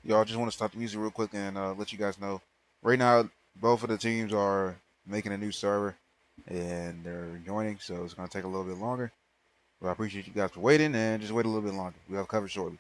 Y'all, just want to stop the music real quick and let you guys know. Right now, both of the teams are making a new server and they're joining, so it's going to take a little bit longer. But I appreciate you guys for waiting and just wait a little bit longer. We'll have covered shortly.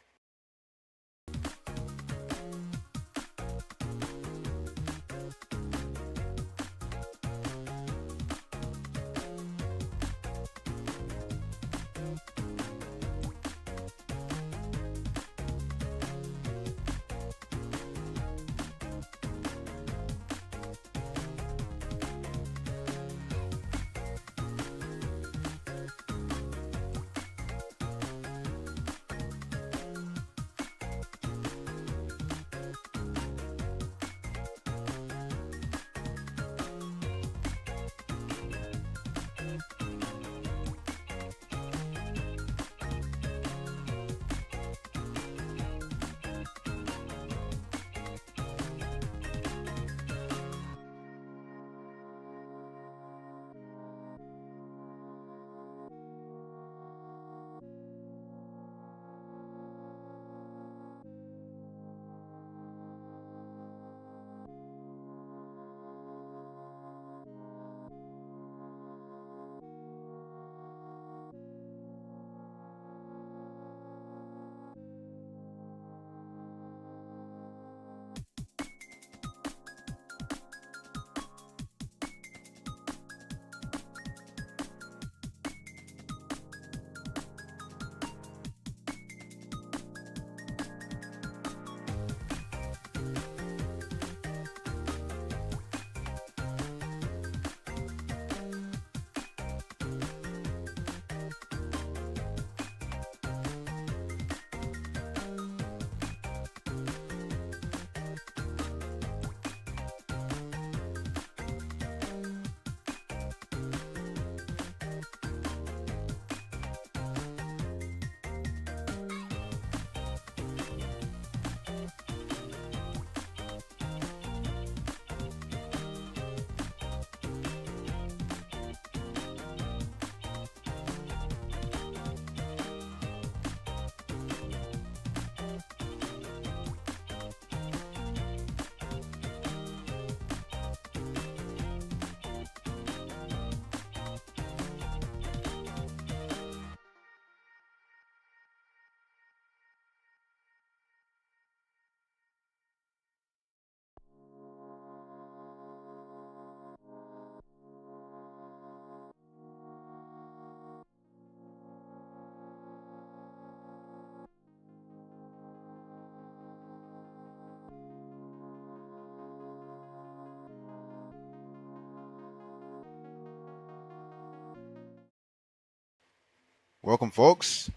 Welcome, folks,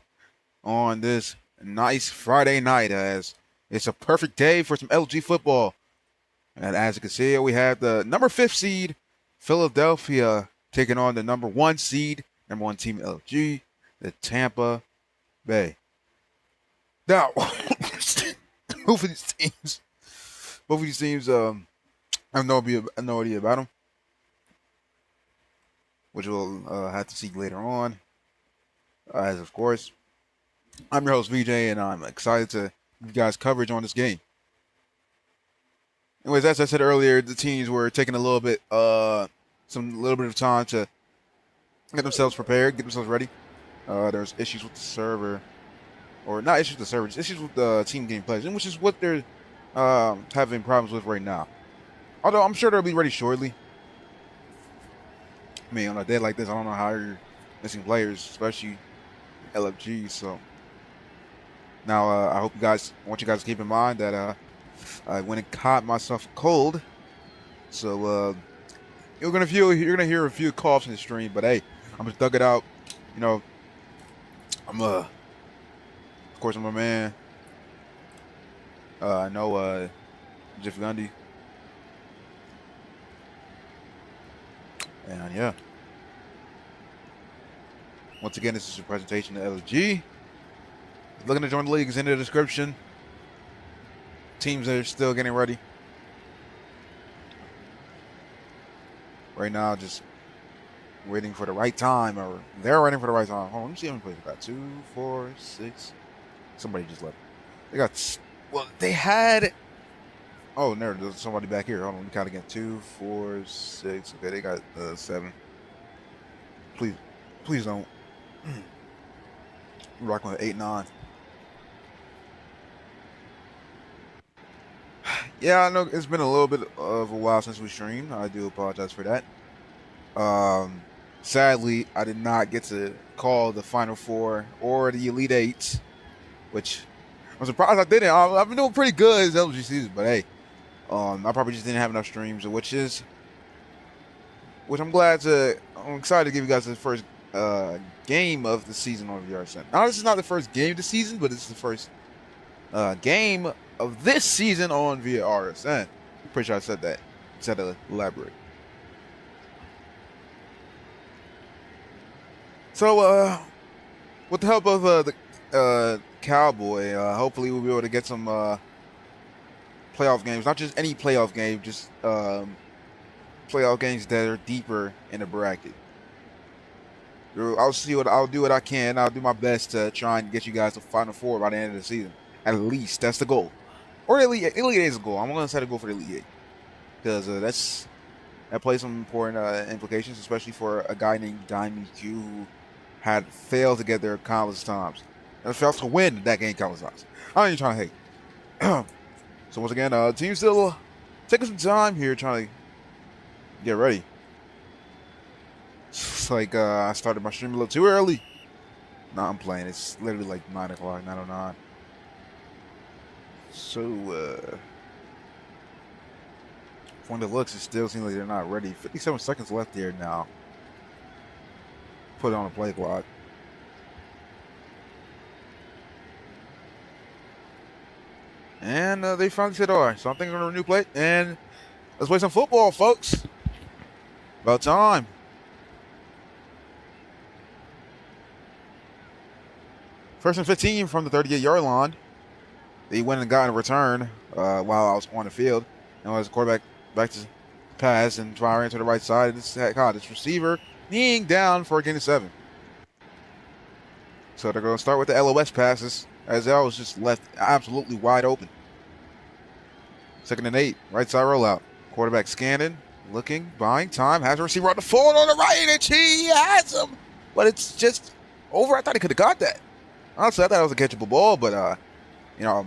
on this nice Friday night as it's a perfect day for some LG football. And as you can see, we have the number 5 seed, Philadelphia, taking on the number 1 seed, number 1 team LG, the Tampa Bay. Now, both of these teams, I have no idea about them, which we'll have to see later on. As of course, I'm your host, VJ, and I'm excited to give you guys coverage on this game. Anyways, as I said earlier, the teams were taking a little bit of time to get themselves prepared, get themselves ready. There's issues with the server, or not issues with the server, just issues with the team getting players, which is what they're having problems with right now. Although I'm sure they'll be ready shortly. I mean, on a day like this, I don't know how you're missing players, especially LFG. So now I want you guys to keep in mind that I went and caught myself a cold. So you're gonna hear a few coughs in the stream, but hey, I'm just thug it out. You know, of course I'm a man. I know Jeff Gundy. And yeah. Once again, this is a presentation to LFG. Looking to join the league is in the description. Teams are still getting ready. Right now, just waiting for the right time, or they're waiting for the right time. Hold on, let me see how many players we got. 2, 4, 6. Somebody just left. They had. Oh, there's somebody back here. Hold on, we count again. 2, 4, 6. Okay, they got 7. Please don't. I'm rocking with 8, 9. Yeah, I know it's been a little bit of a while since we streamed. I do apologize for that. Sadly, I did not get to call the Final Four or the Elite Eight, which I'm surprised I didn't. I've been doing pretty good this LFG season, but hey, I probably just didn't have enough streams, which I'm excited to give you guys the first game of the season on VRSN. Now, this is not the first game of the season, but it's the first game of this season on VRSN. I'm pretty sure I said that. Just had to elaborate. So, with the help of the Cowboy, hopefully we'll be able to get some playoff games. Not just any playoff game, just playoff games that are deeper in the bracket. I'll do what I can. I'll do my best to try and get you guys to Final Four by the end of the season. At least that's the goal. Or the Elite Eight is a goal. I'm going to set a goal for the Elite Eight because that plays some important implications, especially for a guy named Diamond Q who had failed to get there countless times and failed to win that game countless times. I ain't trying to hate. So once again, team still taking some time here trying to get ready. It's like I started my stream a little too early. No, I'm playing. It's literally like 9 o'clock, 9:09. So, from the looks, it still seems like they're not ready. 57 seconds left here now. Put it on a play clock. And they finally said, all right, so I'm thinking of a new play. And let's play some football, folks. About time. First and 15 from the 38-yard line. They went and got a return while I was on the field. And as the quarterback back to pass and firing to the right side, this receiver kneeing down for a gain of 7. So they're going to start with the LOS passes as L was just left absolutely wide open. 2nd and 8, right side rollout. Quarterback scanning, looking, buying time, has a receiver on the forward on the right, and he has him. But it's just over. I thought he could have got that. Honestly, I thought it was a catchable ball, but you know,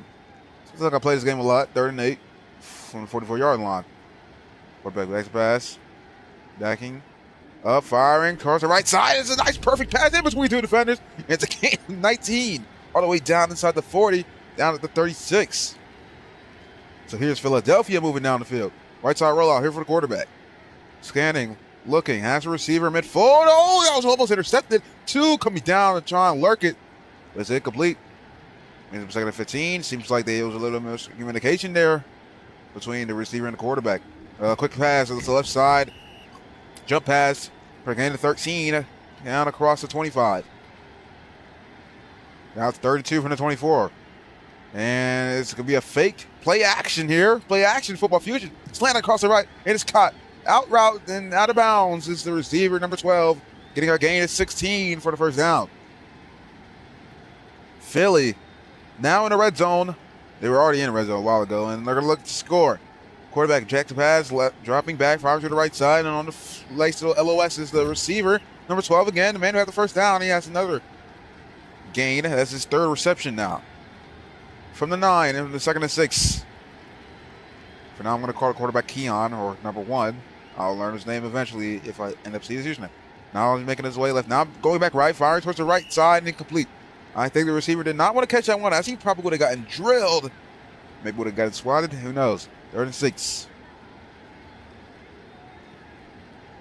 seems like I play this game a lot. 3rd and 8 from the 44-yard line. Quarterback back to pass. Backing up, firing towards the right side. It's a nice, perfect pass in between 2 defenders. It's a gain of 19, all the way down inside the 40, down at the 36. So here's Philadelphia moving down the field. Right side rollout here for the quarterback. Scanning, looking, has a receiver midfield. Oh, that was almost intercepted. 2 coming down and trying to lurk it. But it's incomplete. In the 2nd and 15, seems like there was a little miscommunication there between the receiver and the quarterback. Quick pass to the left side. Jump pass for a gain of 13 down across the 25. Now it's 32 from the 24. And it's going to be a fake play action here. Play action, football fusion. Slant across the right, and it's caught. Out route and out of bounds is the receiver, number 12, getting a gain of 16 for the first down. Philly now in the red zone. They were already in the red zone a while ago, and they're going to look to score. Quarterback jack the pass, dropping back, fires to the right side, and on the lace to LOS is the receiver, number 12 again. The man who had the first down, he has another gain. That's his third reception now. From the 9 and the 2nd and 6. For now, I'm going to call the quarterback Keon, or number 1. I'll learn his name eventually if I end up seeing his username. Now he's making his way left. Now going back right, firing towards the right side and incomplete. I think the receiver did not want to catch that one. I think he probably would have gotten drilled. Maybe would have gotten swatted. Who knows? 3rd and 6.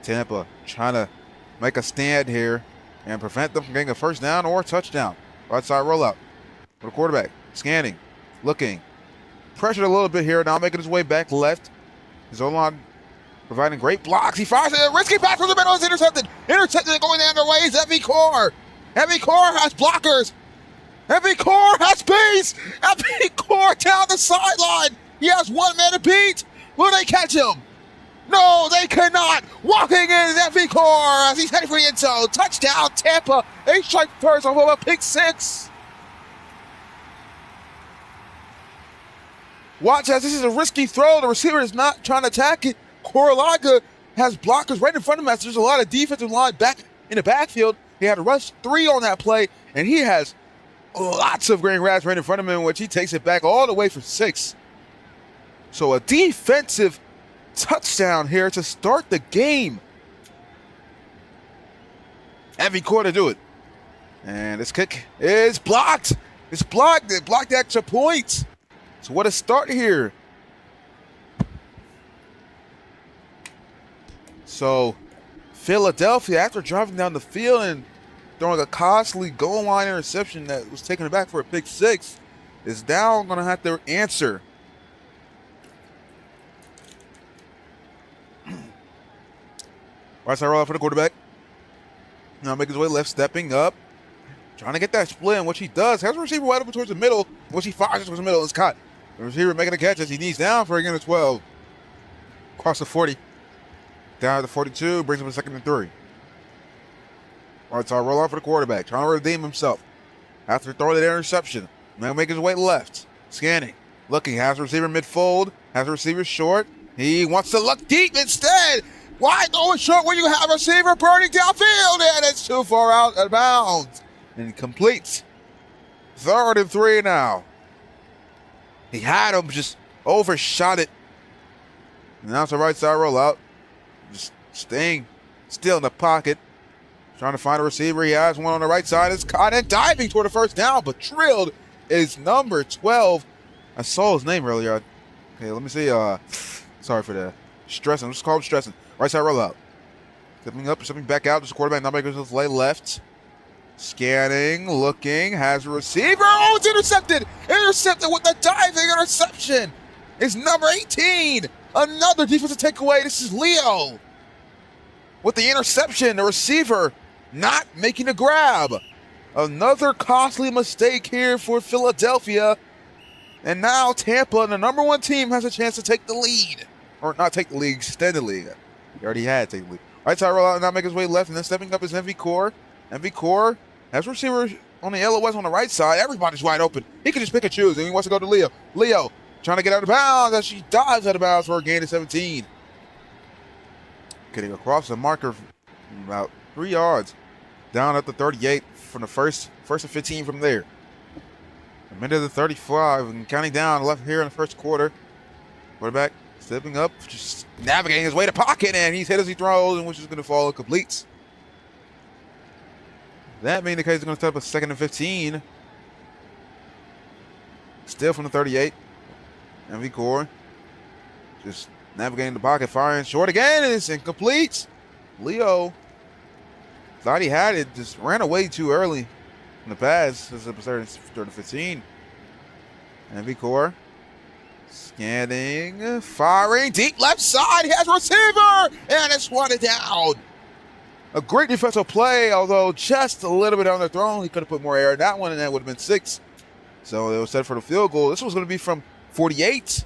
Tampa trying to make a stand here and prevent them from getting a first down or a touchdown. Right side rollout for the quarterback. Scanning. Looking. Pressured a little bit here. Now making his way back left. His O-line providing great blocks. He fires a risky pass from the middle. Is intercepted. Intercepted going the other way is Evie Core. Evie Core has blockers. Evie Core has space. Evie Core down the sideline. He has one man to beat. Will they catch him? No, they cannot. Walking in Evie Core as he's heading for the end zone. Touchdown, Tampa. They strike first off of a pick 6. Watch as this is a risky throw. The receiver is not trying to attack it. Corlaga has blockers right in front of him. There's a lot of defensive line back in the backfield. He had to rush 3 on that play, and he has lots of green grass right in front of him, in which he takes it back all the way for 6. So a defensive touchdown here to start the game. Evie Core to do it. And this kick is blocked. It's blocked. It blocked the extra point. So what a start here. So Philadelphia, after driving down the field and throwing a costly goal line interception that was taken back for a pick 6, is now going to have to answer. Right side roll out for the quarterback. Now making his way left, stepping up. Trying to get that split, in which he does. Has a receiver wide open towards the middle, which he fires towards the middle. It's caught. The receiver making a catch as he knees down for a gain of 12. Across the 40. Down to the 42, brings him a 2nd and 3. Right side roll out for the quarterback, trying to redeem himself. After throwing that interception, now making his way left. Scanning. Looking, has a receiver mid-fold, has a receiver short. He wants to look deep instead. Why throw it short when you have a receiver burning downfield? And it's too far out of bounds. And he completes. 3rd and 3 now. He had him, just overshot it. And now it's a right side rollout. Just staying still in the pocket. Trying to find a receiver. He has one on the right side. It's caught and diving toward the first down, but drilled is number 12. I saw his name earlier. Okay, let me see. Sorry for the stressing. I'm just call him stressing. Right side rollout. Stepping up, stepping back out. Just a quarterback. Now making his lay left. Scanning, looking, has a receiver. Oh, it's intercepted! Intercepted with the diving interception. It's number 18. Another defensive takeaway. This is Leo with the interception. The receiver not making a grab. Another costly mistake here for Philadelphia. And now Tampa, the number 1 team, has a chance to take the lead. Or not take the lead, extend the lead. He already had to take the lead. Right side rollout and now make his way left, and then stepping up is Evie Core. Evie Core has receiver on the LOS on the right side. Everybody's wide open. He can just pick and choose, and he wants to go to Leo. Leo trying to get out of bounds as she dives out of bounds for a gain of 17. Getting across the marker from about 3 yards. Down at the 38 from the first and 15 from there. A minute of the 35 and counting down left here in the first quarter. Quarterback stepping up, just navigating his way to pocket, and he's hit as he throws, and which is going to fall completes. That being the case, he's going to step up a 2nd and 15. Still from the 38. Evie Core just navigating the pocket, firing short again, and it's incomplete. Leo thought he had it, just ran away too early in the pass. This is a 3rd and 15. Evie Core scanning, firing deep left side. He has a receiver, and it's swatted down. A great defensive play, although just a little bit on the throw. He could have put more air in that one, and that would have been 6. So it was set for the field goal. This was going to be from 48.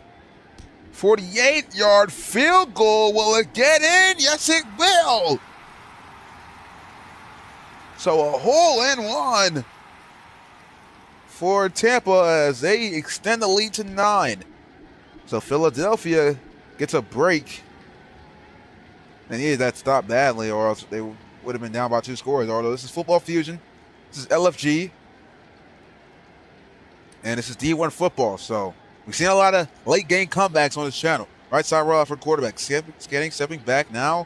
48-yard field goal. Will it get in? Yes, it will. So a hole in one for Tampa as they extend the lead to 9. So Philadelphia gets a break. They needed that stop badly, or else they would have been down by 2 scores. Although this is Football Fusion, this is LFG, and this is D1 football. So we've seen a lot of late game comebacks on this channel. Right side roll out for quarterback, stepping back now,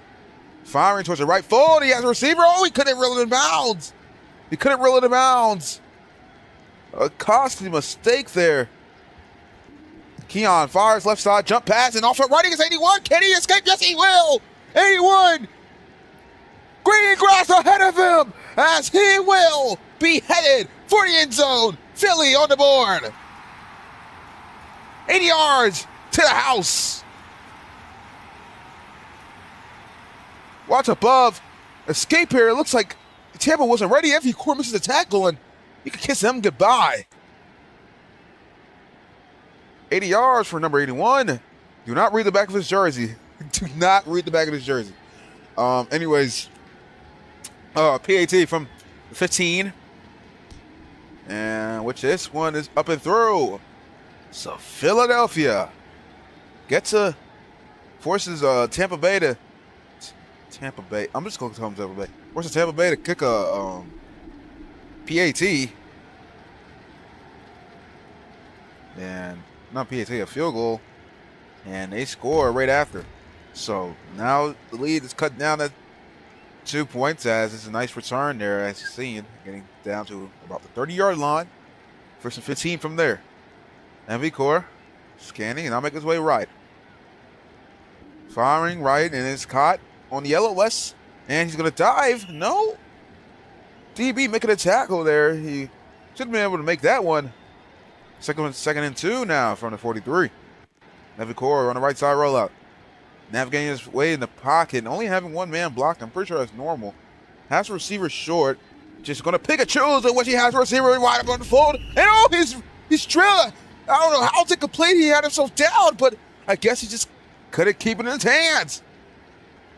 firing towards the right fold. He has a receiver. Oh, he couldn't reel it in bounds. He couldn't reel it in bounds. A costly mistake there. Keon fires left side, jump pass, and off at right against 81. Can he escape? Yes, he will. 81. Green grass ahead of him as he will be headed for the end zone. Philly on the board. 80 yards to the house. Watch above. Escape here. It looks like Tampa wasn't ready. Every core misses the tackle, and you can kiss them goodbye. 80 yards for number 81. Do not read the back of his jersey. Do not read the back of his jersey. Anyways, PAT from 15. And which this one is up and through. So Philadelphia forces Tampa Bay to I'm just going to call him Tampa Bay. Forces Tampa Bay to kick a PAT. And not PAT, a field goal. And they score right after. So now the lead is cut down to 2 points as it's a nice return there, as you're seeing, getting down to about the 30-yard line. First and 15 from there. MV Core scanning, and I'll make his way right. Firing right, and it's caught on the LOS, and he's going to dive. No. DB making a tackle there. He should have been able to make that one. Second and 2 now from the 43. MV Core on the right side rollout. Navigating his way in the pocket and only having one man blocked. I'm pretty sure that's normal. Has a receiver short. Just going to pick and choose at what he has a receiver wide up on the fold. And oh, he's trailed. I don't know how to complete. He had himself down, but I guess he just couldn't keep it in his hands.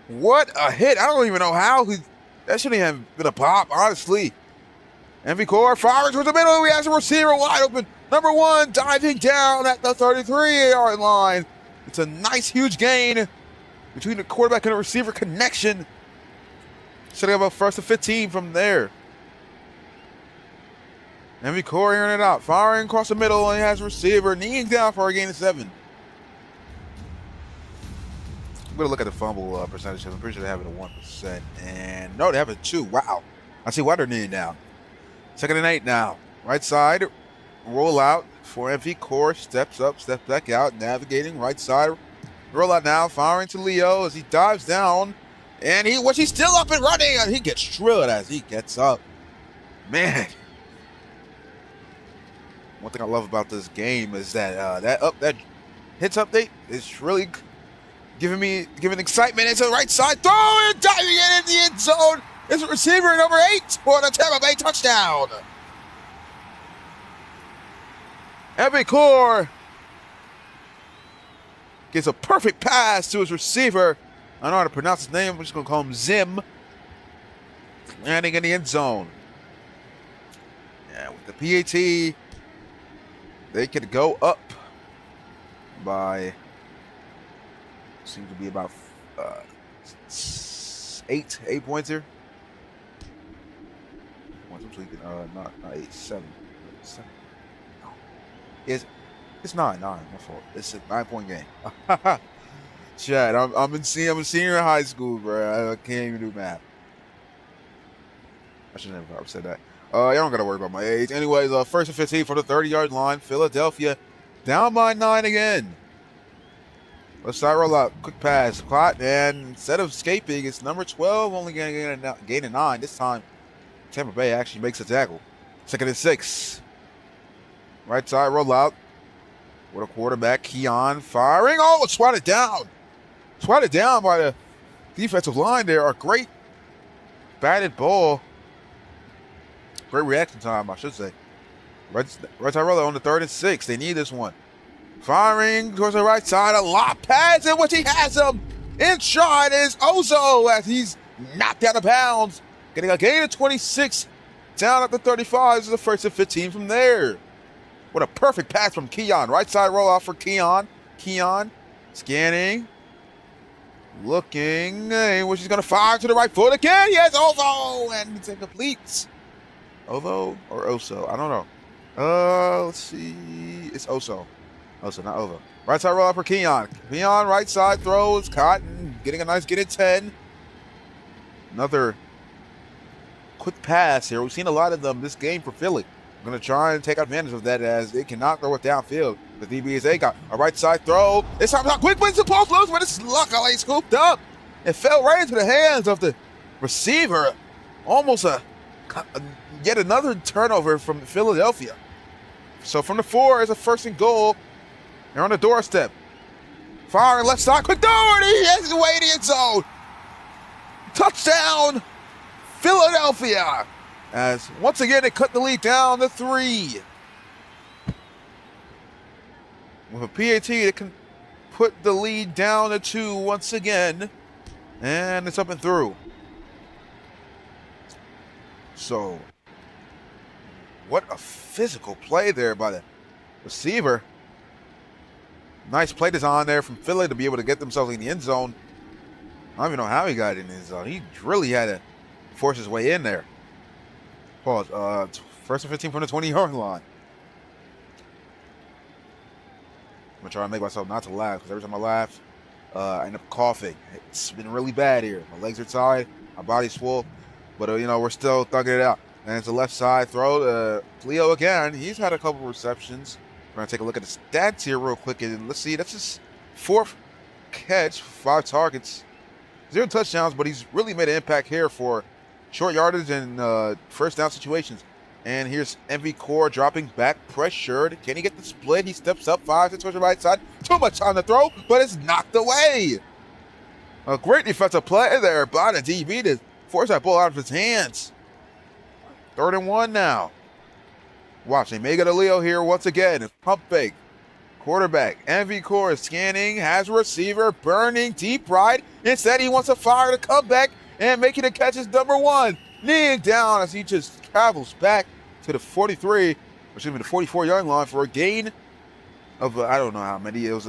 What a hit. I don't even know how. That shouldn't have been a pop, honestly. MV Core firing towards the middle. He has a receiver wide open. Number 1 diving down at the 33-yard line. It's a nice, huge gain between the quarterback and the receiver connection. Setting up a first and 15 from there. MV Core airing it out. Firing across the middle, and he has a receiver kneeing down for a gain of 7. I'm going to look at the fumble percentage. I'm pretty sure they have it at 1%. And no, they have it at 2. Wow. I see why they're kneeling down. 2nd and 8 now. Right side. Roll out for MV Core. Steps up, steps back out. Navigating right side. Roll out now. Firing to Leo as he dives down. And he's still up and running. And he gets drilled as he gets up. Man. One thing I love about this game is that that hits update is really giving excitement. It's a right side throw and diving in the end zone. It's a receiver number 8 for the Tampa Bay touchdown. MV Core gets a perfect pass to his receiver. I don't know how to pronounce his name. I'm just going to call him Zim. Landing in the end zone. Yeah, with the PAT, they could go up by, seems to be about 8 points here. I'm tweaking. Not 8, 7. It's 9. My fault. It's a 9-point game. Chad, I'm a senior in high school, bro. I can't even do math. I shouldn't have said that. Y'all don't gotta worry about my age. Anyways, first and 15 from the 30-yard line. Philadelphia down by 9 again. Let's start roll out. Quick pass. Caught, and instead of escaping, it's number 12 only gain a 9. This time, Tampa Bay actually makes a tackle. 2nd and 6. Right side roll out. With a quarterback, Keon firing. Oh, swatted down. Swatted down by the defensive line there. A great batted ball. Great reaction time, I should say. Right side roller on the 3rd and 6. They need this one. Firing towards the right side. A lot pass in which he has him. Inside is Ozo as he's knocked out of bounds. Getting a gain of 26 down at the 35. This is the first and 15 from there. What a perfect pass from Keon. Right side rollout for Keon. Keon scanning. Looking. Which he's going to fire to the right foot again. Yes, Ovo. And it's incomplete. Ovo or Oso? I don't know. Let's see. It's Oso. Oso, not Ovo. Right side rollout for Keon. Keon, right side throws. Cotton getting a nice get at 10. Another quick pass here. We've seen a lot of them this game for Philly. I'm going to try and take advantage of that as they cannot throw it downfield. The DBSA got a right side throw. This time not quick, but it's supposed to lose, but it's luckily scooped up. It fell right into the hands of the receiver. Almost yet another turnover from Philadelphia. So from the 4 is a first and goal. They're on the doorstep. Firing left side, quick throw, he has the way in the end zone. Touchdown, Philadelphia. As once again, they cut the lead down to 3. With a PAT, they can put the lead down to 2 once again. And it's up and through. So, what a physical play there by the receiver. Nice play design there from Philly to be able to get themselves in the end zone. I don't even know how he got in the end zone. He really had to force his way in there. Pause. First and 15 from the 20-yard line. I'm going to try and make myself not to laugh because every time I laugh, I end up coughing. It's been really bad here. My legs are tired. My body's full. But, we're still thugging it out. And it's a left side throw to Leo again. He's had a couple receptions. We're going to take a look at the stats here real quick. And let's see. That's his 4th catch, 5 targets, 0 touchdowns. But he's really made an impact here for short yardage and first down situations. And here's MV Core dropping back, pressured. Can he get the split? He steps up 5 towards the right side. Too much time to throw, but it's knocked away. A great defensive play there by the DB to force that ball out of his hands. 3rd and 1 now. Watch, they may get a Leo here once again. It's pump fake. Quarterback, MV Core is scanning, has a receiver, burning, deep right. Instead, he wants to fire the comeback and making the catch is number 1. Kneeling down as he just travels back to the 43, which is the 44-yard line for a gain of, I don't know how many. It was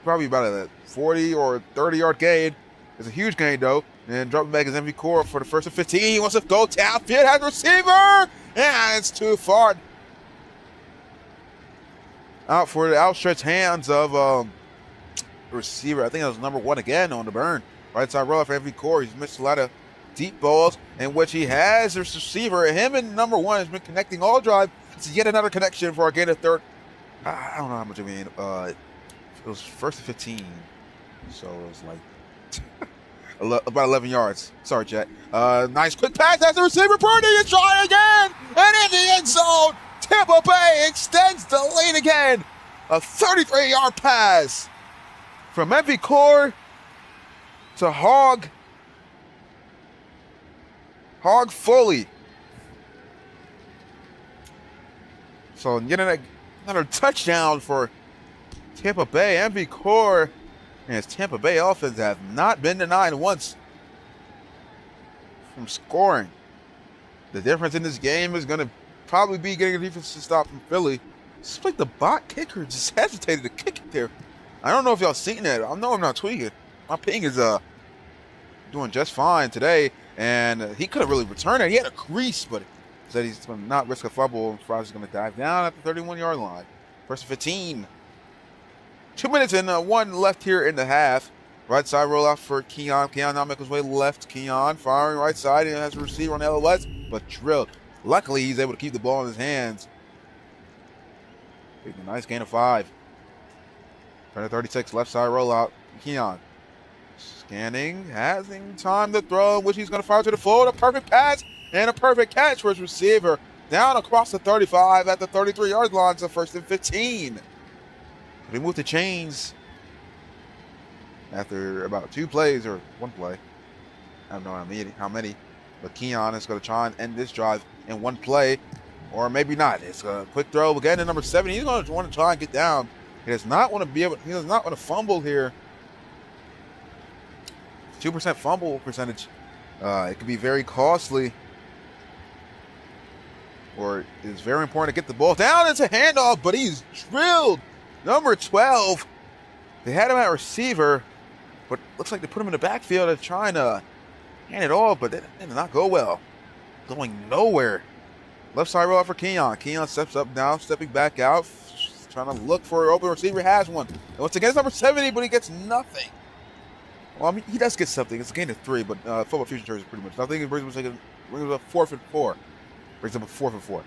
probably about a 40 or 30-yard gain. It's a huge gain, though. And dropping back his MV Core for the first and 15. He wants to go downfield, has a receiver, and it's too far. Out for the outstretched hands of the receiver. I think that was number 1 again on the burn. Right side roll for MV Core. He's missed a lot of deep balls in which he has this receiver. Him and number 1 has been connecting all drive. It's yet another connection for a gain of 3rd. I don't know how much I mean. It was first and 15. So it was like about 11 yards. Sorry, chat. Nice quick pass as the receiver. Purdy is trying again. And in the end zone, Tampa Bay extends the lead again. A 33-yard pass from MV Core to Hog Foley. So yet another touchdown for Tampa Bay. MV Core and his Tampa Bay offense have not been denied once from scoring. The difference in this game is going to probably be getting a defensive stop from Philly. It's like the bot kicker just hesitated to kick it there. I don't know if y'all seen that. I know I'm not tweaking. My ping is doing just fine today, and he could have really returned it. He had a crease, but said he's going to not risk a fumble, and Fries is going to dive down at the 31-yard line. First and 15. 2 minutes and 1 left here in the half. Right side rollout for Keon. Keon now making his way left. Keon firing right side and has a receiver on the LOS, but drilled. Luckily, he's able to keep the ball in his hands. Taking a nice gain of 5. Turn to 36, left side rollout. Keon scanning, having time to throw, which he's going to fire to the floor. A perfect pass and a perfect catch for his receiver. Down across the 35 at the 33-yard line, so first and 15. They move the chains after about 2 plays or 1 play. I don't know how many. But Keon is going to try and end this drive in 1 play, or maybe not. It's a quick throw again to number 7. He's going to want to try and get down. He does not want to be able. He does not want to fumble here. 2% fumble percentage. It could be very costly. or it's very important to get the ball down. It's a handoff, but he's drilled. Number 12. They had him at receiver, but looks like they put him in the backfield and trying to hand it off, but that did not go well. Going nowhere. Left side roll out for Keon. Keon steps up now, stepping back out, trying to look for an open receiver. Has one. And once again, it's number 70, but he gets nothing. Well, I mean, he does get something. It's a gain of 3, but Football Fusion turns pretty much nothing. It brings him up 4th and 4. Brings him up 4th and 4.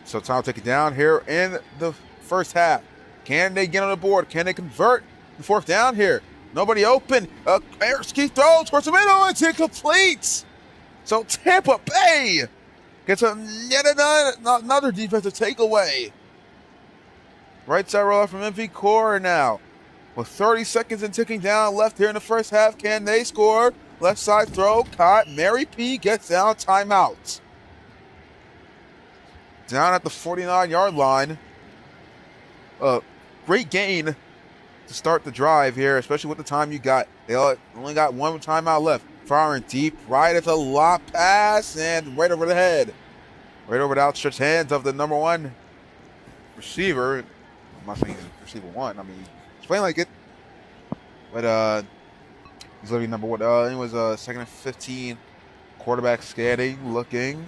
So time to take it down here in the first half. Can they get on the board? Can they convert the 4th down here? Nobody open. Erskine throws towards the middle. It's incomplete. So Tampa Bay gets yet another defensive takeaway. Right side roll out from MV Core now. With 30 seconds and ticking down left here in the first half, can they score? Left side throw, caught. Mary P gets down, timeout. Down at the 49-yard line. Great gain to start the drive here, especially with the time you got. They only got one timeout left. Firing deep right at the lob pass and right over the head. Right over the outstretched hands of the number 1 receiver. I'm not saying he's receiver 1. I mean, he's playing like it. But he's literally number 1. It was 2nd and 15. Quarterback scanning, looking.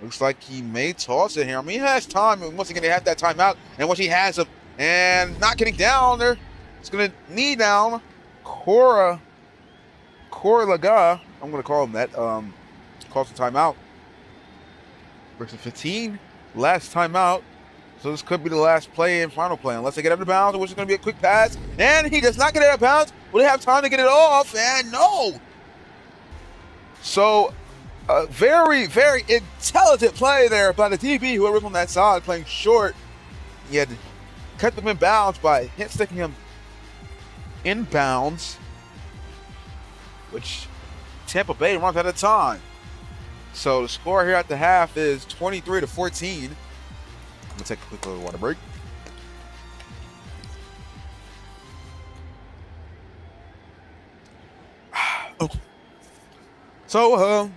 Looks like he may toss it here. I mean, he has time. And once again, they have that timeout. And once he has him and not getting down there, it's going to knee down. Cora Laga, I'm going to call him that. Calls the timeout. Versus 15. Last timeout. So this could be the last play and final play, unless they get out of bounds, which is going to be a quick pass. And he does not get out of bounds. Will they have time to get it off? And no. So a very, very intelligent play there by the DB, whoever was on that side, playing short. He had kept him in bounds by sticking him in bounds, which Tampa Bay runs out of time. So the score here at the half is 23-14. I'm going to take a quick little water break. Okay. So,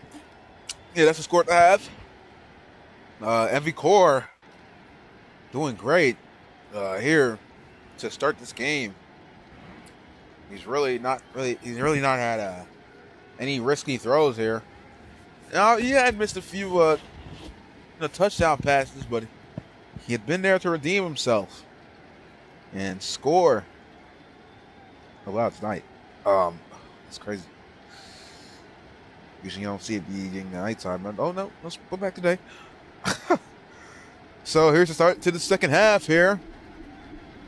yeah, that's the score at the half. MV Core doing great here to start this game. He's really not had any risky throws here. Now, he had missed a few touchdown passes, but he had been there to redeem himself and score. Oh wow, it's night. It's crazy. Usually you don't see it being nighttime. Oh no, let's go back today. So here's the start to the second half here.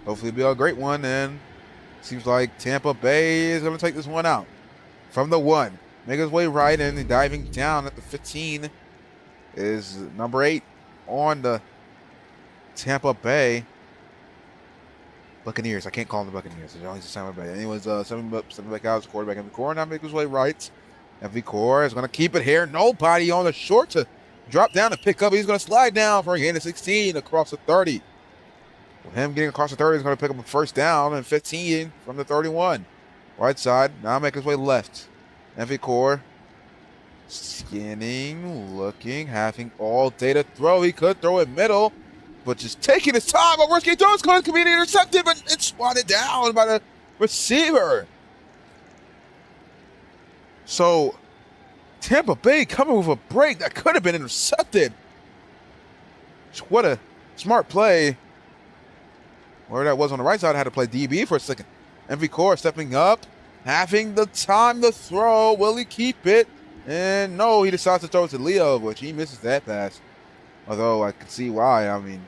Hopefully it'll be a great one, and seems like Tampa Bay is going to take this one out. From the 1, make his way right, and diving down at the 15 is number 8 on the Tampa Bay Buccaneers. I can't call them the Buccaneers. It's always the Tampa Bay. Anyways, seven back out, quarterback MV Core. Now make his way right. MV Core is going to keep it here. Nobody on the short to drop down to pick up. He's going to slide down for a gain of 16 across the 30. With him getting across the 30, he's going to pick up a first down and 15 from the 31. Right side. Now make his way left. MV Core scanning, looking, having all day to throw. He could throw it middle, but just taking his time. But worst case throw is going to be intercepted, but it's swatted down by the receiver. So Tampa Bay coming with a break that could have been intercepted. What a smart play. Where that was on the right side, I had to play DB for a second. MV Core stepping up, having the time to throw. Will he keep it? And no, he decides to throw it to Leo, which he misses that pass. Although I can see why. I mean,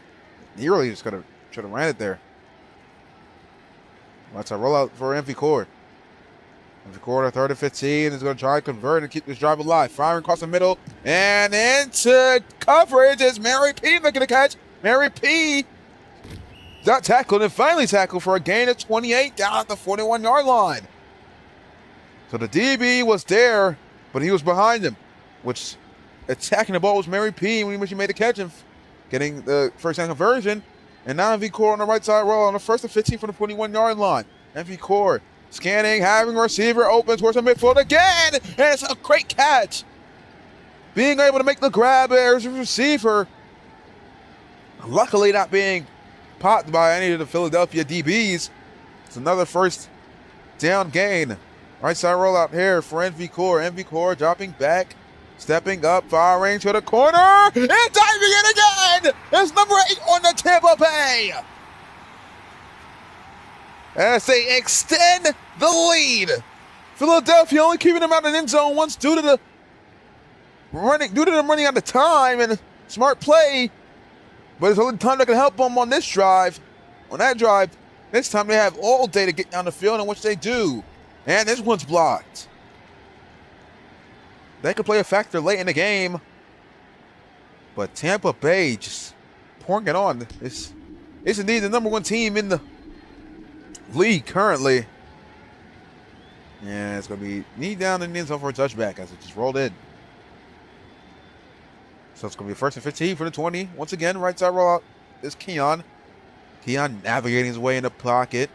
he really just should have ran it there. That's a rollout for MV Core. MV Core, 3rd and 15, is going to try to convert and keep this drive alive. Firing across the middle and into coverage is Mary P making the catch. Mary P got tackled and finally tackled for a gain of 28 down at the 41-yard line. So the DB was there, but he was behind him, which attacking the ball was Mary P when he made the catch and getting the first down conversion. And now MV Core on the right side roll on the 1st and 15 from the 21-yard line. MV Core scanning, having a receiver open towards the midfield again, and it's a great catch. being able to make the grab as a receiver. Luckily not being popped by any of the Philadelphia DBs. It's another first down gain. Right side rollout here for NV Core. NV Core dropping back, stepping up, firing to the corner, and diving in again! It's number 8 on the Tampa Bay! As they extend the lead. Philadelphia only keeping them out of the end zone once due to them running out of time and smart play. But it's the only time that can help them on this drive. On that drive, this time they have all day to get down the field, in which they do. And this one's blocked. That could play a factor late in the game. But Tampa Bay just pouring it on. It's indeed the number 1 team in the league currently. And it's going to be knee down in the end zone for a touchback as it just rolled in. So it's going to be 1st and 15 for the 20. Once again, right side rollout is Keon. Keon navigating his way in the pocket.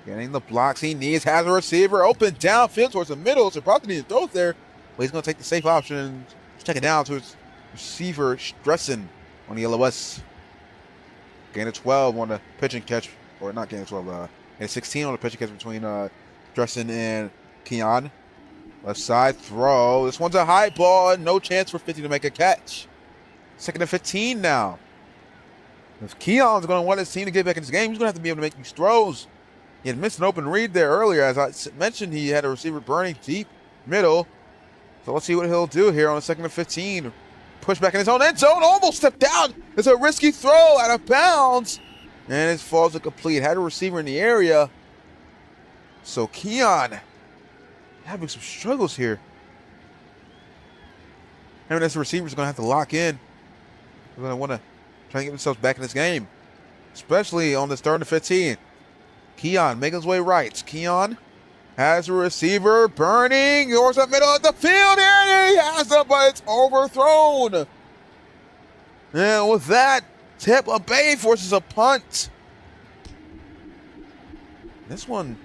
Getting the blocks he needs. Has a receiver open downfield towards the middle. So probably need to throw it there. But he's going to take the safe option and check it down to his receiver, Stressen, on the LOS. Gain of 12 on the pitch and catch. Or not gain of 12. Gain of 16 on the pitch and catch between Stressen and Keon. Left side throw. This one's a high ball. No chance for 50 to make a catch. 2nd and 15 now. If Keon's going to want his team to get back in this game, he's going to have to be able to make these throws. He had missed an open read there earlier. As I mentioned, he had a receiver burning deep middle. So let's see what he'll do here on the 2nd and 15. Push back in his own end zone. Almost stepped down. It's a risky throw out of bounds. And it falls incomplete. Had a receiver in the area. So Keon having some struggles here. Having as the receivers are going to have to lock in. They're going to want to try and get themselves back in this game. Especially on this 3rd and 15. Keon making his way right. Keon has a receiver burning towards the middle of the field. And he has it, but it's overthrown. And with that, Tampa Bay forces a punt. This one,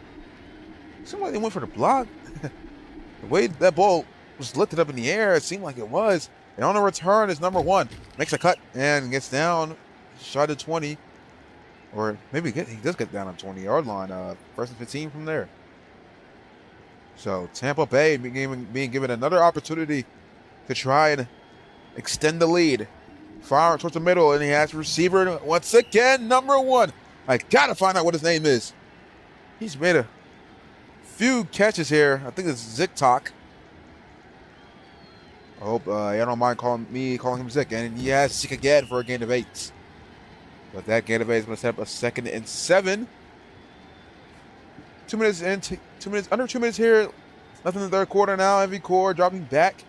seemed like they went for the block. The way that ball was lifted up in the air, it seemed like it was. And on the return is number 1. Makes a cut and gets down. Shot at 20. Or maybe he does get down on 20-yard line. 1st and 15 from there. So Tampa Bay being given another opportunity to try and extend the lead. Firing towards the middle, and he has a receiver once again, number 1. I gotta find out what his name is. He's made a few catches here. I think it's Ziktok. I hope y'all don't mind calling him Zik. And he has Zik again for a gain of 8. But that gain of 8 is going to set up a 2nd and 7. 2 minutes in, under 2 minutes here. Nothing in the 3rd quarter now. MV Core dropping back.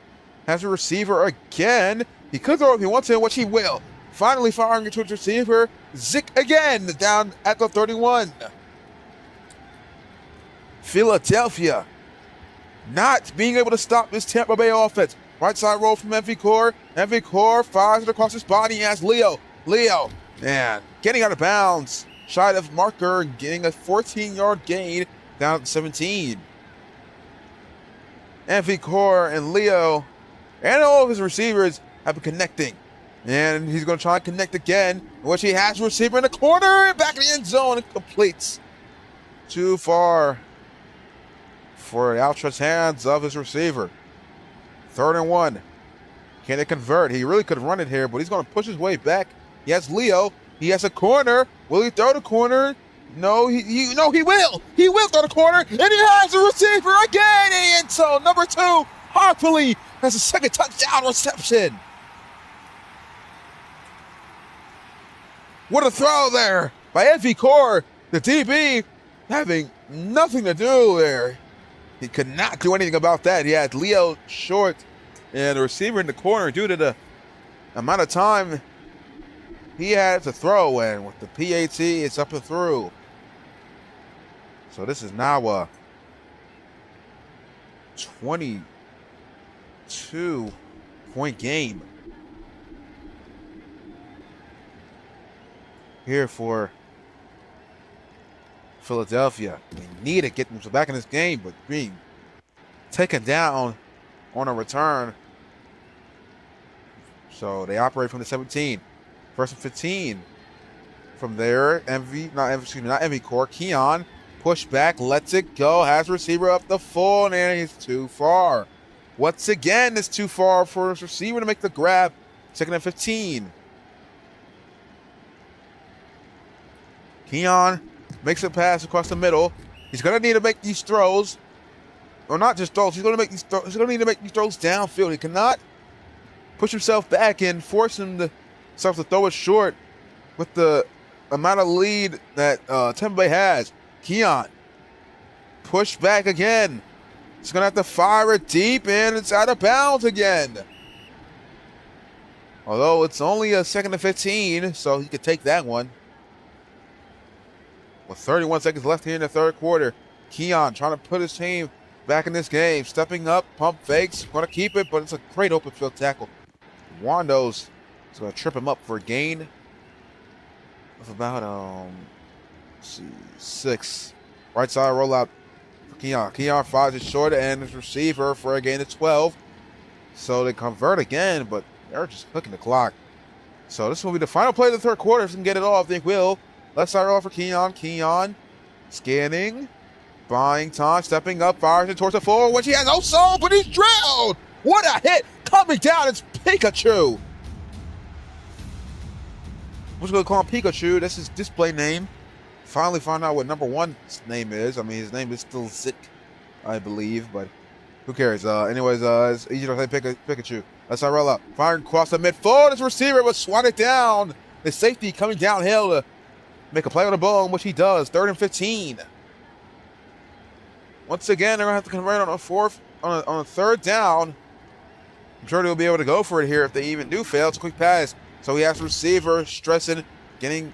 Has a receiver again. He could throw if he wants to, which he will. Finally firing into his receiver. Zik again down at the 31. Philadelphia not being able to stop this Tampa Bay offense. Right side roll from MV Core. MV Core fires it across his body. He has Leo. Man, getting out of bounds. Shy of marker, getting a 14-yard gain down at 17. MV Core and Leo and all of his receivers have been connecting. And he's going to try and connect again, in which he has a receiver in the corner and back in the end zone and completes. Too far for the outstretched hands of his receiver. 3rd and 1. Can they convert? He really could run it here, but he's going to push his way back. He has Leo. He has a corner. Will he throw the corner? No, he will. He will throw the corner, and he has a receiver again. And so number 2, Harpily has a 2nd touchdown reception. What a throw there by MV Core. The DB having nothing to do there. He could not do anything about that. He had Leo short and the receiver in the corner due to the amount of time he had to throw. And with the PAT, it's up and through. So this is now a 22-point game here for Philadelphia. They need to get themselves back in this game, but being taken down on a return So they operate from the 17. First and 15. From there, not MV Core. Keon, push back, lets it go, has receiver up the full, and he's too far. Once again, it's too far for his receiver to make the grab. Second and 15. Keon makes a pass across the middle. He's going to need to make these throws. Or not just throws. He's going to make these throws. He's going to need to make these throws downfield. He cannot push himself back and force himself to throw it short with the amount of lead that Tampa Bay has. Keon, push back again. He's going to have to fire it deep, and it's out of bounds again. Although it's only a second and 15, so he could take that one. With 31 seconds left here in the third quarter, Keon trying to put his team back in this game. Stepping up, pump fakes, going to keep it, but it's a great open field tackle. Wando's is going to trip him up for a gain of about, 6. Right side rollout for Keon. Keon fires it short and his receiver for a gain of 12. So they convert again, but they're just cooking the clock. So this will be the final play of the third quarter. If he can get it off, they will. Left side roll for Keon. Keon scanning, buying time, stepping up, fires it towards the forward, which he has no soul, but he's drilled. What a hit! Coming down, it's Pikachu. We're going to call him Pikachu. That's his display name. Finally found out what number 1's name is. I mean, his name is still Zik, I believe, but who cares? Anyways, it's easy to say Pikachu. Let's roll up. Firing across the midfield. His receiver was swatted down. His safety coming downhill to make a play on the ball, which he does. 3rd and 15. Once again, they're going to have to convert on a third down. I'm sure they'll be able to go for it here if they even do fail. It's a quick pass. So he has the receiver stressing, getting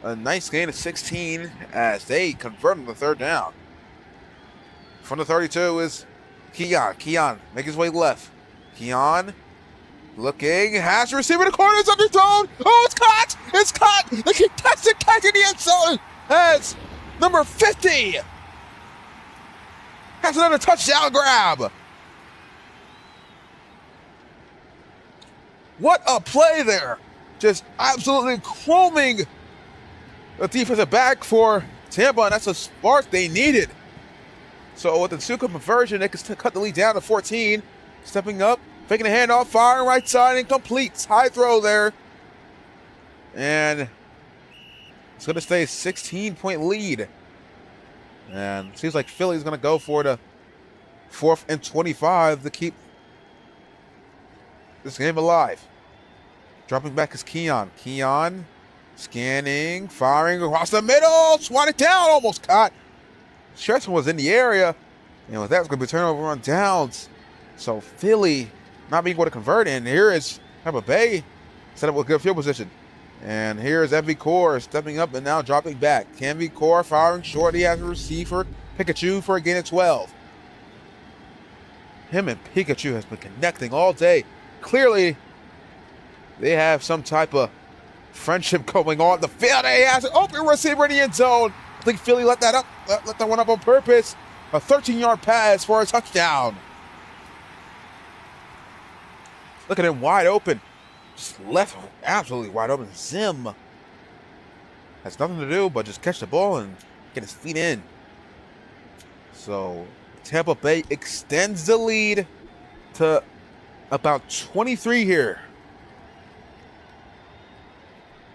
a nice gain of 16 as they convert on the third down. From the 32 is Keon. Keon make his way left. Keon looking, has the receiver in the corner, it's underthrown. Oh, it's caught! It's caught! The contested catch in the end zone has number 50. Has another touchdown grab. What a play there. Just absolutely chroming the defensive back for Tampa, and that's a spark they needed. So with the two-point conversion, they can cut the lead down to 14. Stepping up, faking a handoff, firing right side, and completes. High throw there. And it's going to stay a 16-point lead. And it seems like Philly's going to go for the 4th and 25 to keep this game alive. Dropping back is Keon. Keon scanning, firing across the middle, swatted down, almost caught. Schertzen was in the area, and with that, it's going to be a turnover on downs. So Philly not being able to convert, and here is Tampa Bay set up with good field position. And here is MV Core stepping up and now dropping back. MV Core firing short. He has a receiver, Pikachu, for a gain of 12. Him and Pikachu has been connecting all day. Clearly, they have some type of friendship going on the field. He has an open receiver in the end zone. I think Philly let that one up on purpose. A 13-yard pass for a touchdown. Look at him wide open. Just left absolutely wide open. Zim has nothing to do but just catch the ball and get his feet in. So Tampa Bay extends the lead to about 23 here.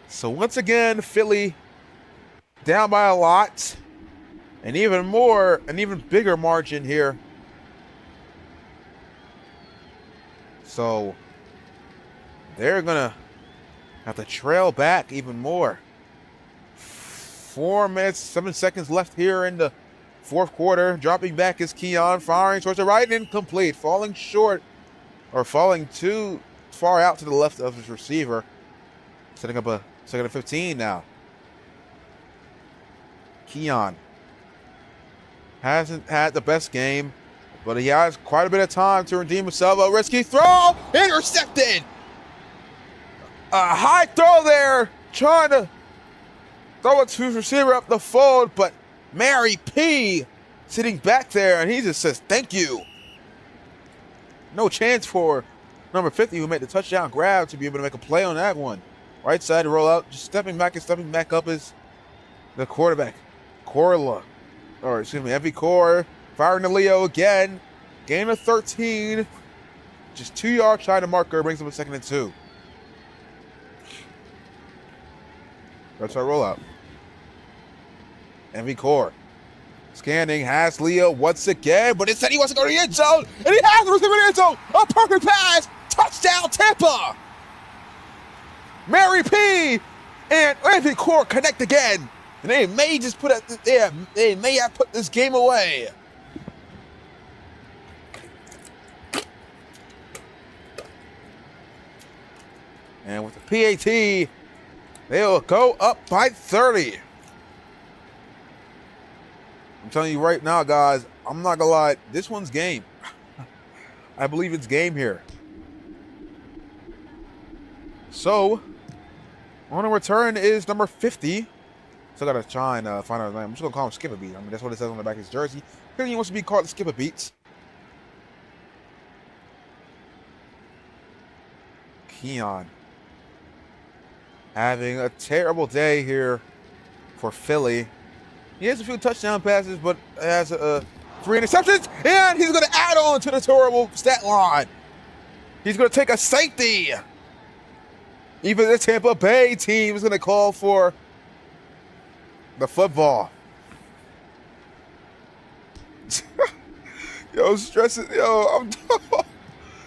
So once again, Philly down by a lot. And even bigger margin here. So they're going to have to trail back even more. 4 minutes, 7 seconds left here in the fourth quarter. Dropping back is Keon, firing towards the right, incomplete. Falling short, or falling too far out to the left of his receiver. Setting up a second and 15 now. Keon hasn't had the best game, but he has quite a bit of time to redeem himself. A risky throw, intercepted. A high throw there, trying to throw it to his receiver up the fold, but Mary P sitting back there, and he just says, thank you. No chance for number 50, who made the touchdown grab to be able to make a play on that one. Right side roll out, just stepping back up is the quarterback. Every core firing to Leo again. Gain of 13. Just 2 yards shy to marker, brings him a 2nd and 2. That's our rollout. MV Core scanning, has Leo once again, but instead he wants to go to the end zone, and he has the receiver in the end zone. A perfect pass, touchdown Tampa. Mary P and MV Core connect again, and they may just they may have put this game away. And with the PAT, they'll go up by 30. I'm telling you right now, guys, I'm not going to lie. This one's game. I believe it's game here. So, on a return is number 50. Still got to try and find out his name. I'm just going to call him Skip a Beat. I mean, that's what it says on the back of his jersey. Because he wants to be called Skip a Beats. Keon having a terrible day here for Philly. He has a few touchdown passes, but has 3 interceptions, and he's going to add on to the terrible stat line. He's going to take a safety. Even the Tampa Bay team is going to call for the football. Yo, stressing. Yo,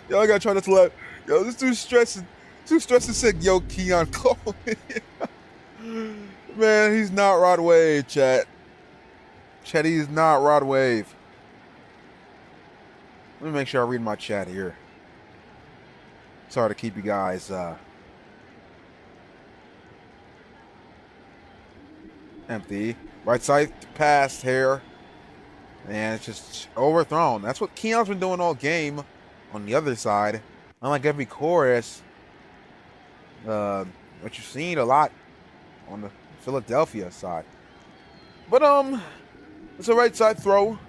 I got to try not to let. Yo, this dude's stressing. Too stressing sick. Yo, Keon Cole. Man, he's not Rod Wave, chat. Chat, he's not Rod Wave. Let me make sure I read my chat here. Sorry to keep you guys empty. Right side pass here. And it's just overthrown. That's what Keon's been doing all game on the other side. Unlike every chorus, what you've seen a lot on the Philadelphia side. But it's a right side throw.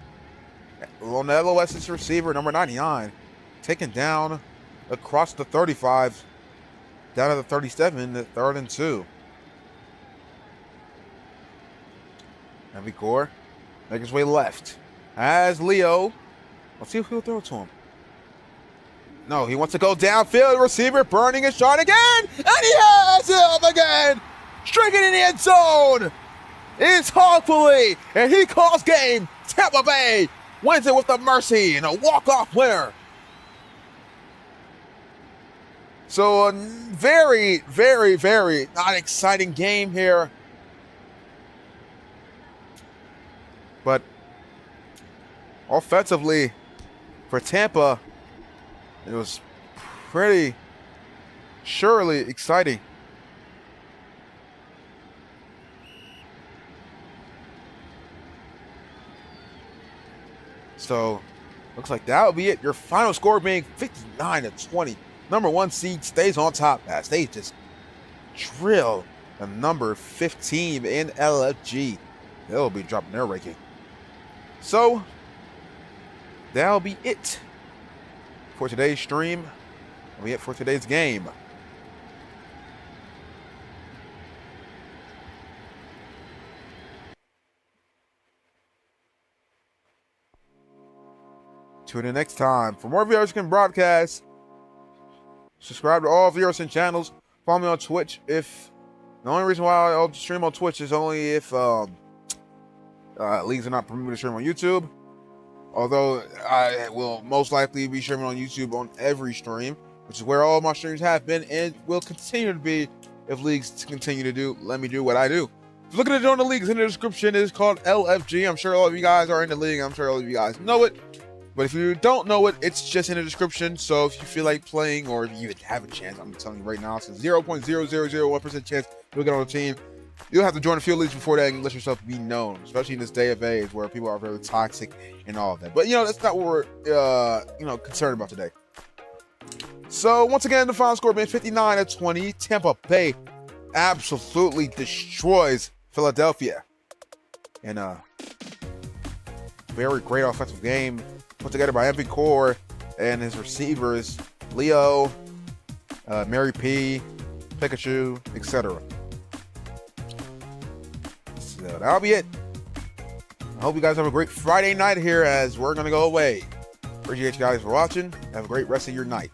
On the LOS's receiver, number 99, taken down across the 35, down to the 37, the 3rd and 2. Heavy Core make his way left. Has Leo. Let's see if he'll throw it to him. No, he wants to go downfield. Receiver burning his shot again. And he has him again. Striking in the end zone. It's Hopefully. And he calls game. Tampa Bay wins it with a mercy and a walk-off winner. So a very, very, very not exciting game here. But offensively for Tampa, it was pretty surely exciting. So, looks like that'll be it. Your final score being 59-20. Number 1 seed stays on top as they just drill the number 15 in LFG. They'll be dropping their ranking. So, that'll be it for today's stream. That'll be it for today's game. Tune in next time for more VRSN broadcasts. Subscribe to all VRSN channels. Follow me on Twitch. If the only reason why I'll stream on Twitch is only if leagues are not permitted to stream on YouTube. Although I will most likely be streaming on YouTube on every stream, which is where all my streams have been and will continue to be if leagues continue to let me do what I do. If you're looking to join the league, it's in the description. It is called LFG. I'm sure all of you guys are in the league. I'm sure all of you guys know it. But if you don't know it, it's just in the description. So if you feel like playing or if you even have a chance, I'm telling you right now, it's a 0.0001% chance you'll get on the team. You'll have to join a few leagues before that and let yourself be known, especially in this day of age where people are very toxic and all of that. But, that's not what we're, concerned about today. So, once again, the final score being 59-20. Tampa Bay absolutely destroys Philadelphia. And very great offensive game put together by MV Core and his receivers Leo, Mary P, Pikachu, etc. So that'll be it. I hope you guys have a great Friday night here as we're going to go away. Appreciate you guys for watching. Have a great rest of your night.